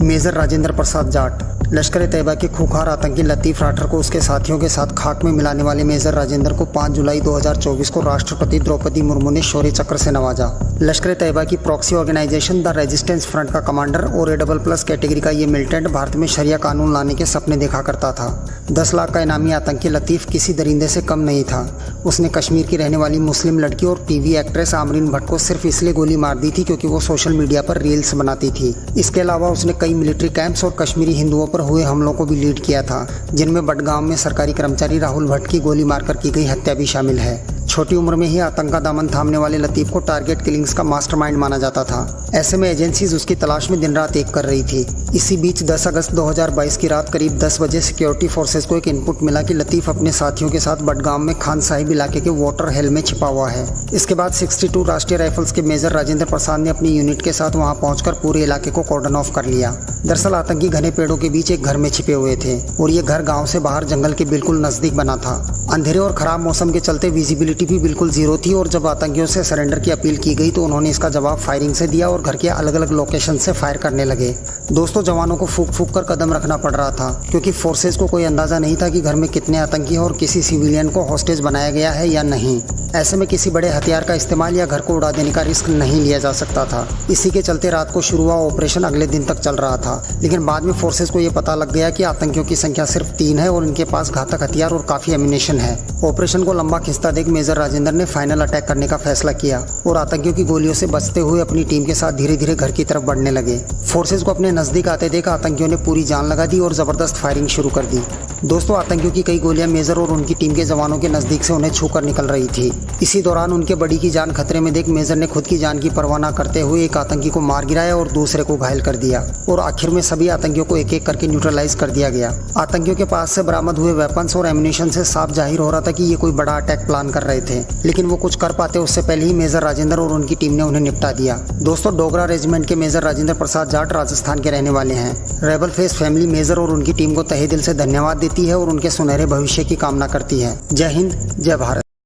Major Rajendra Prasad Jat. लश्कर तैयबा के खूंखार आतंकी लतीफ़ राठर को उसके साथियों के साथ खाक में मिलाने वाले मेजर राजेंद्र को 5 जुलाई 2024 को राष्ट्रपति द्रौपदी मुर्मू ने शौर्य चक्र से नवाजा। लश्कर तैयबा की proxy organisation the resistance front का कमांडर और AA+ कैटेगरी का ये मिलिटेंट भारत में शरिया कानून लाने के सपने देखा करता था। 10 लाख का इनामी आतंकी लतीफ़ किसी दरिंदे से कम नहीं था। उसने कश्मीर की रहने वाली मुस्लिम लड़की और टीवी एक्ट्रेस आमरीन भट्ट को सिर्फ इसलिए गोली मार दी थी क्योंकि वो सोशल मीडिया पर रील्स बनाती थी। इसके अलावा उसने कई मिलिट्री कैंप्स और कश्मीरी हिंदुओं पर हुए हमलों को भी लीड किया था, जिनमें बडगाम में सरकारी कर्मचारी राहुल भट्ट की गोली मारकर की गई हत्या भी शामिल है। छोटी उम्र में ही आतंक का दामन थामने वाले लतीफ़ को टारगेट किलिंग्स का मास्टरमाइंड माना जाता था। ऐसे में एजेंसीज उसकी तलाश में दिन रात एक कर रही थी। इसी बीच 10 अगस्त 2022 की रात करीब 10 बजे सिक्योरिटी फोर्सेस को एक इनपुट मिला कि लतीफ़ अपने साथियों के साथ बडगाम में खान साहिब इलाके के वाटर हेल में छिपा हुआ है। इसके बाद 62 राष्ट्रीय राइफल्स के मेजर राजेंद्र प्रसाद ने अपनी यूनिट के साथ वहां पहुंचकर पूरे इलाके को कॉर्डन ऑफ कर लिया। दरअसल आतंकी घने पेड़ों के बीच एक घर में छिपे हुए थे और ये घर गाँव से बाहर जंगल के बिल्कुल नजदीक बना था। अंधेरे और खराब मौसम के चलते विजिबिलिटी भी बिल्कुल जीरो थी और जब आतंकियों से सरेंडर की अपील की गई तो उन्होंने इसका जवाब फायरिंग से दिया और घर के अलग अलग लोकेशन से फायर करने लगे। दोस्तों, जवानों को फूक फूक कर कदम रखना पड़ रहा था क्योंकि फोर्सेस को कोई अंदाजा नहीं था कि घर में कितने आतंकी हैं और किसी सिविलियन को हॉस्टेज बनाया गया है या नहीं। ऐसे में किसी बड़े हथियार का इस्तेमाल या घर को उड़ा देने का रिस्क नहीं लिया जा सकता था। इसी के चलते रात को शुरू हुआ ऑपरेशन अगले दिन तक चल रहा था, लेकिन बाद में फोर्सेस को ये पता लग गया कि आतंकियों की संख्या सिर्फ 3 है और इनके पास घातक हथियार और काफी एमिनेशन है। ऑपरेशन को लंबा खिंचता देख मेजर राजेंद्र ने फाइनल अटैक करने का फैसला किया और आतंकियों की गोलियों से बचते हुए अपनी टीम के साथ धीरे धीरे घर की तरफ बढ़ने लगे। फोर्सेस को अपने नजदीक आते देख आतंकियों ने पूरी जान लगा दी और जबरदस्त फायरिंग शुरू कर दी। दोस्तों, आतंकियों की कई गोलियां मेजर और उनकी टीम के जवानों के नजदीक से उन्हें छूकर निकल रही थी। इसी दौरान उनके बड़ी की जान खतरे में देख मेजर ने खुद की जान की परवाह न करते हुए एक आतंकी को मार गिराया और दूसरे को घायल कर दिया और आखिर में सभी आतंकियों को एक एक करके न्यूट्रलाइज कर दिया गया। आतंकियों के पास से बरामद हुए वेपन्स और एम्यूनेशन से साफ जाहिर हो रहा था कि ये कोई बड़ा अटैक प्लान कर रहे थे, लेकिन वो कुछ कर पाते उससे पहले ही मेजर राजेंद्र और उनकी टीम ने उन्हें निपटा दिया। दोस्तों, डोगरा रेजिमेंट के मेजर राजेंद्र प्रसाद जाट राजस्थान के रहने वाले हैं। रेबल फेस फैमिली मेजर और उनकी टीम को तहे दिल से धन्यवाद देती है और उनके सुनहरे भविष्य की कामना करती है। जय हिंद, जय भारत।